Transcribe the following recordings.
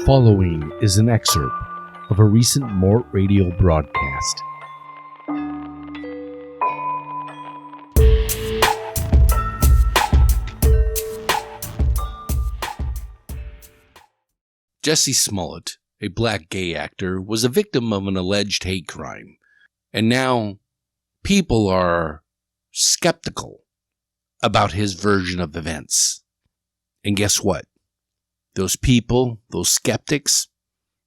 following is an excerpt of a recent Mort Radio broadcast. Jussie Smollett, a black gay actor, was a victim of an alleged hate crime. And now people are skeptical about his version of events. And guess what? Those people, those skeptics,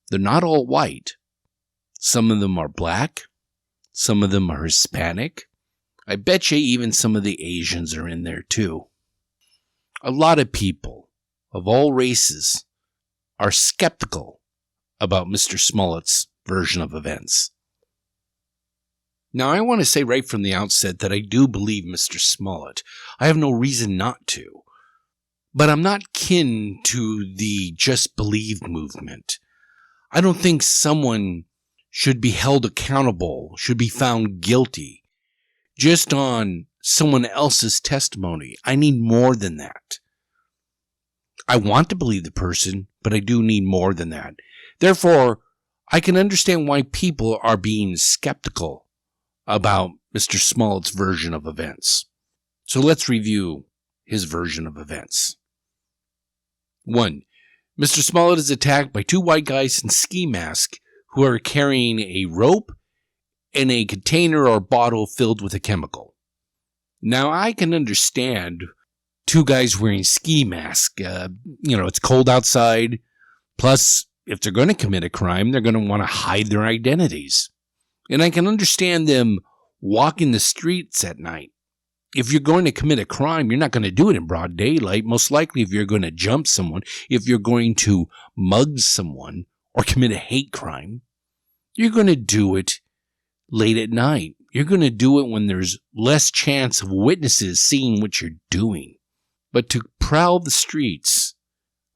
they're not all white. Some of them are black. Some of them are Hispanic. I bet you even some of the Asians are in there too. A lot of people of all races are skeptical about Mr. Smollett's version of events. Now, I want to say right from the outset that I do believe Mr. Smollett. I have no reason not to. But I'm not kin to the just believe movement. I don't think someone should be held accountable, should be found guilty, just on someone else's testimony. I need more than that. I want to believe the person, but I do need more than that. Therefore, I can understand why people are being skeptical about Mr. Smollett's version of events. So let's review his version of events. 1. Mr. Smollett is attacked by two white guys in ski masks who are carrying a rope and a container or bottle filled with a chemical. Now, I can understand two guys wearing ski masks. It's cold outside. Plus, if they're going to commit a crime, they're going to want to hide their identities. And I can understand them walking the streets at night. If you're going to commit a crime, you're not going to do it in broad daylight. Most likely, if you're going to jump someone, if you're going to mug someone or commit a hate crime, you're going to do it late at night. You're going to do it when there's less chance of witnesses seeing what you're doing. But to prowl the streets,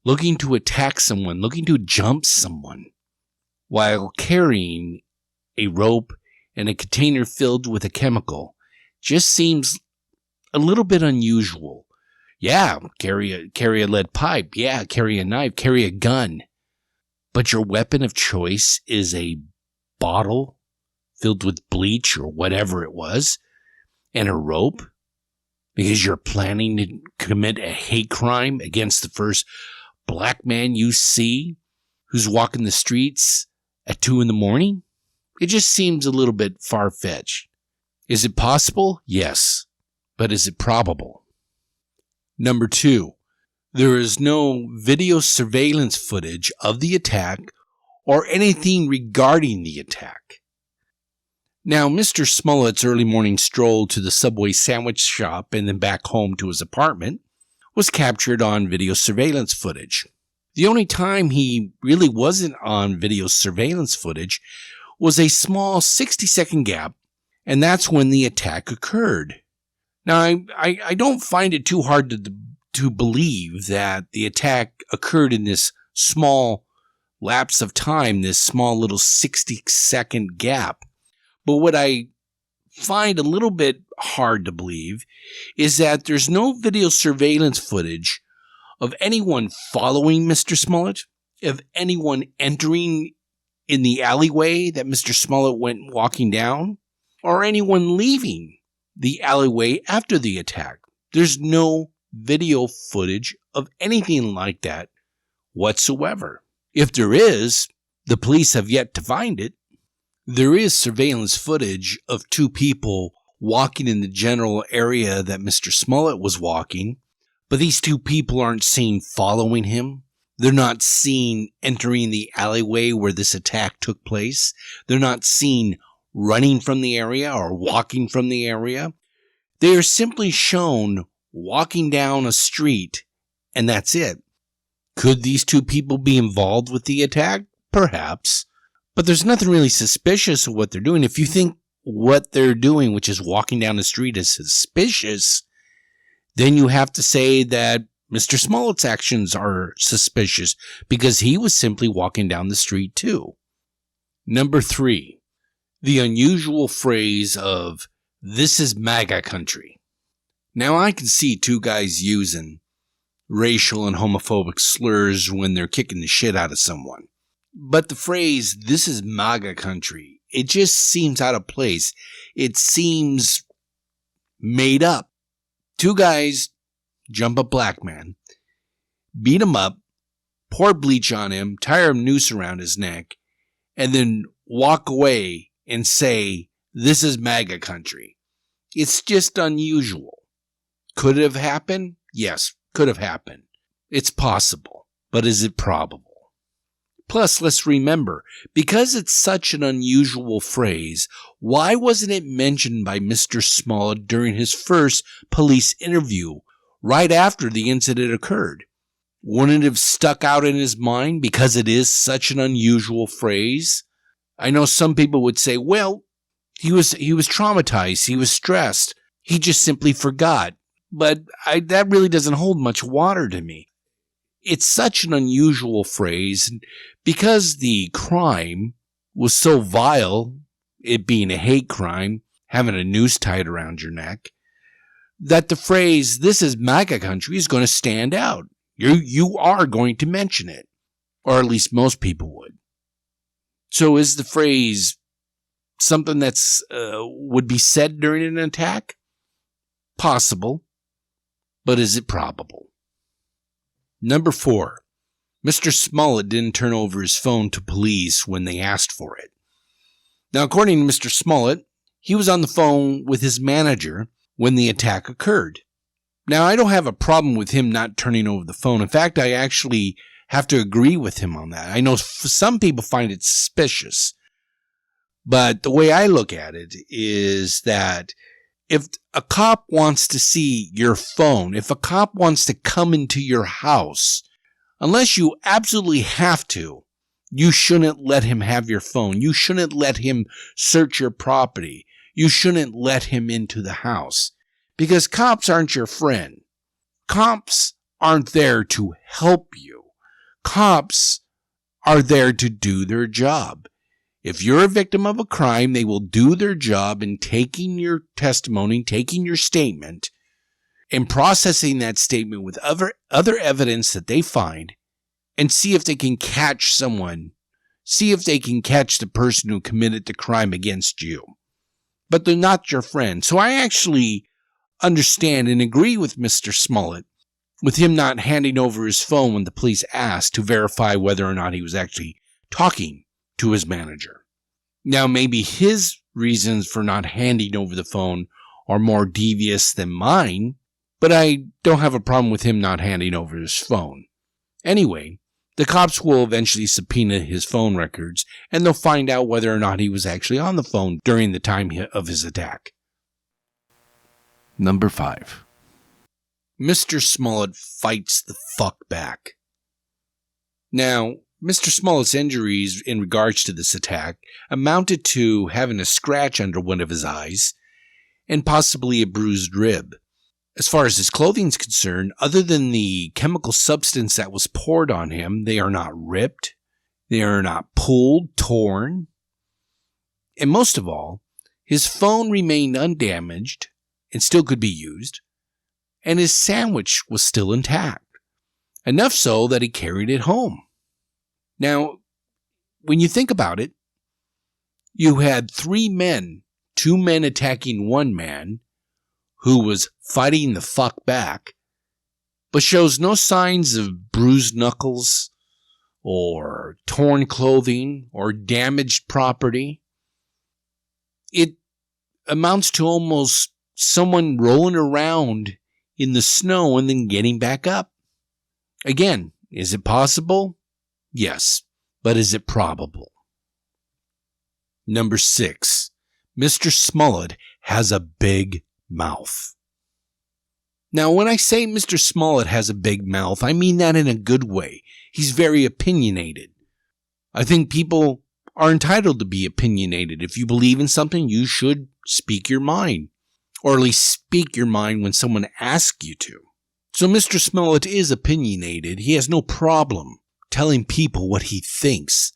looking to attack someone, looking to jump someone, while carrying a rope and a container filled with a chemical, just seems a little bit unusual. Yeah, carry a lead pipe. Yeah, carry a knife, carry a gun. But your weapon of choice is a bottle filled with bleach or whatever it was, and a rope, because you're planning to commit a hate crime against the first black man you see who's walking the streets at 2 a.m? It just seems a little bit far-fetched. Is it possible? Yes. But is it probable? Number 2, there is no video surveillance footage of the attack or anything regarding the attack. Now, Mr. Smollett's early morning stroll to the Subway sandwich shop and then back home to his apartment was captured on video surveillance footage. The only time he really wasn't on video surveillance footage was a small 60-second gap, and that's when the attack occurred. Now, I don't find it too hard to believe that the attack occurred in this small lapse of time, this small little 60-second gap. But what I find a little bit hard to believe is that there's no video surveillance footage of anyone following Mr. Smollett, of anyone entering in the alleyway that Mr. Smollett went walking down, or anyone leaving the alleyway after the attack. There's no video footage of anything like that whatsoever. If there is, the police have yet to find it. There is surveillance footage of two people walking in the general area that Mr. Smollett was walking, but these two people aren't seen following him. They're not seen entering the alleyway where this attack took place. They're not seen running from the area or walking from the area. They are simply shown walking down a street, and that's it. Could these two people be involved with the attack? Perhaps. But there's nothing really suspicious of what they're doing. If you think what they're doing, which is walking down the street, is suspicious, then you have to say that Mr. Smollett's actions are suspicious because he was simply walking down the street too. Number 3. The unusual phrase of, "This is MAGA country." Now, I can see two guys using racial and homophobic slurs when they're kicking the shit out of someone. But the phrase, "this is MAGA country," it just seems out of place. It seems made up. Two guys jump a black man, beat him up, pour bleach on him, tie a noose around his neck, and then walk away and say, "this is MAGA country." It's just unusual. Could it have happened? Yes, could have happened. It's possible, but is it probable? Plus, let's remember, because it's such an unusual phrase, why wasn't it mentioned by Mr. Smollett during his first police interview, right after the incident occurred? Wouldn't it have stuck out in his mind because it is such an unusual phrase? I know some people would say, well, he was traumatized, he was stressed, he just simply forgot. But that really doesn't hold much water to me. It's such an unusual phrase because the crime was so vile, it being a hate crime, having a noose tied around your neck, that the phrase, "this is MAGA country," is going to stand out. You are going to mention it, or at least most people would. So is the phrase something that's would be said during an attack? Possible, but is it probable? Number 4, Mr. Smollett didn't turn over his phone to police when they asked for it. Now, according to Mr. Smollett, he was on the phone with his manager when the attack occurred. Now, I don't have a problem with him not turning over the phone. In fact, I actually have to agree with him on that. I know some people find it suspicious, but the way I look at it is that if a cop wants to see your phone, if a cop wants to come into your house, unless you absolutely have to, you shouldn't let him have your phone. You shouldn't let him search your property. You shouldn't let him into the house, because cops aren't your friend. Cops aren't there to help you. Cops are there to do their job. If you're a victim of a crime, they will do their job in taking your testimony, taking your statement, and processing that statement with other evidence that they find, and see if they can catch someone, see if they can catch the person who committed the crime against you. But they're not your friend. So I actually understand and agree with Mr. Smollett with him not handing over his phone when the police asked to verify whether or not he was actually talking to his manager. Now, maybe his reasons for not handing over the phone are more devious than mine, but I don't have a problem with him not handing over his phone. Anyway, the cops will eventually subpoena his phone records, and they'll find out whether or not he was actually on the phone during the time of his attack. Number 5. Mr. Smollett fights the fuck back. Now, Mr. Smollett's injuries in regards to this attack amounted to having a scratch under one of his eyes and possibly a bruised rib. As far as his clothing is concerned, other than the chemical substance that was poured on him, they are not ripped, they are not pulled, torn, and most of all, his phone remained undamaged and still could be used, and his sandwich was still intact, enough so that he carried it home. Now, when you think about it, you had 3 men, 2 men attacking 1 man who was fighting the fuck back, but shows no signs of bruised knuckles or torn clothing or damaged property. It amounts to almost someone rolling around in the snow and then getting back up. Again, is it possible? Yes, but is it probable? Number 6. Mr. Smollett has a big mouth. Now, when I say Mr. Smollett has a big mouth, I mean that in a good way. He's very opinionated. I think people are entitled to be opinionated. If you believe in something, you should speak your mind, or at least speak your mind when someone asks you to. So Mr. Smollett is opinionated. He has no problem telling people what he thinks.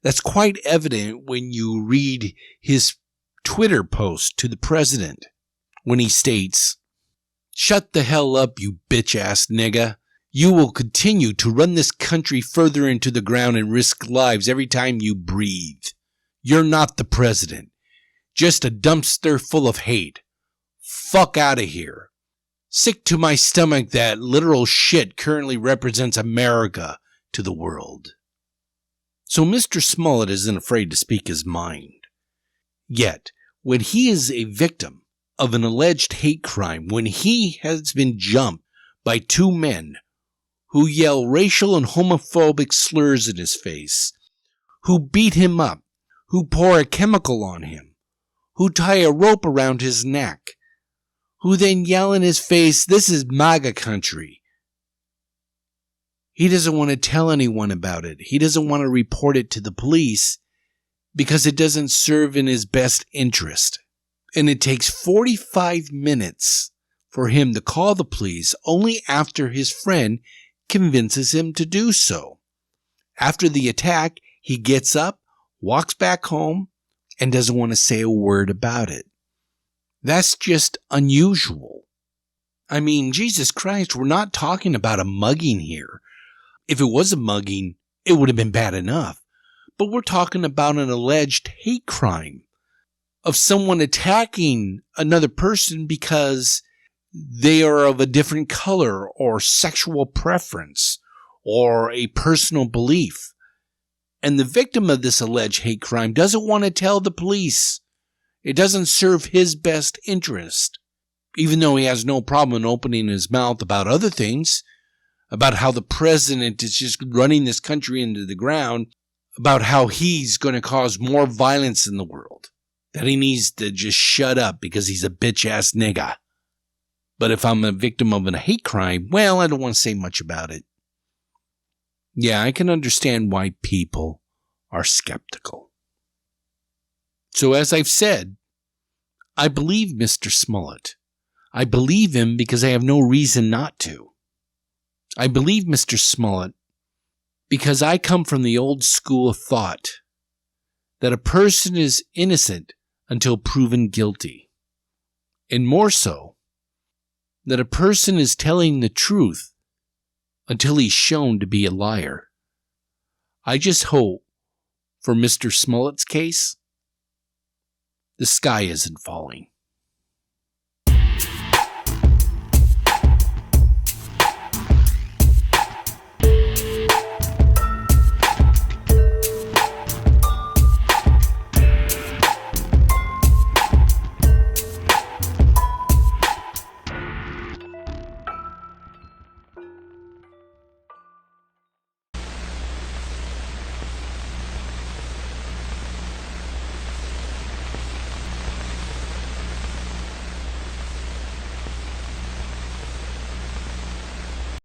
That's quite evident when you read his Twitter post to the president when he states, "Shut the hell up, you bitch-ass nigga. You will continue to run this country further into the ground and risk lives every time you breathe. You're not the president. Just a dumpster full of hate. Fuck out of here. Sick to my stomach that literal shit currently represents America to the world. So Mr. Smollett isn't afraid to speak his mind. Yet, when he is a victim of an alleged hate crime, when he has been jumped by two men who yell racial and homophobic slurs in his face, who beat him up, who pour a chemical on him, who tie a rope around his neck, who then yell in his face, "This is MAGA country." He doesn't want to tell anyone about it. He doesn't want to report it to the police because it doesn't serve in his best interest. And it takes 45 minutes for him to call the police only after his friend convinces him to do so. After the attack, he gets up, walks back home, and doesn't want to say a word about it. That's just unusual. I mean, Jesus Christ, we're not talking about a mugging here. If it was a mugging, it would have been bad enough. But we're talking about an alleged hate crime of someone attacking another person because they are of a different color or sexual preference or a personal belief. And the victim of this alleged hate crime doesn't want to tell the police. It doesn't serve his best interest, even though he has no problem opening his mouth about other things, about how the president is just running this country into the ground, about how he's going to cause more violence in the world, that he needs to just shut up because he's a bitch-ass nigga. But if I'm a victim of a hate crime, well, I don't want to say much about it. Yeah, I can understand why people are skeptical. So as I've said, I believe Mr. Smollett. I believe him because I have no reason not to. I believe Mr. Smollett because I come from the old school of thought that a person is innocent until proven guilty. And more so, that a person is telling the truth until he's shown to be a liar. I just hope, for Mr. Smollett's case, the sky isn't falling.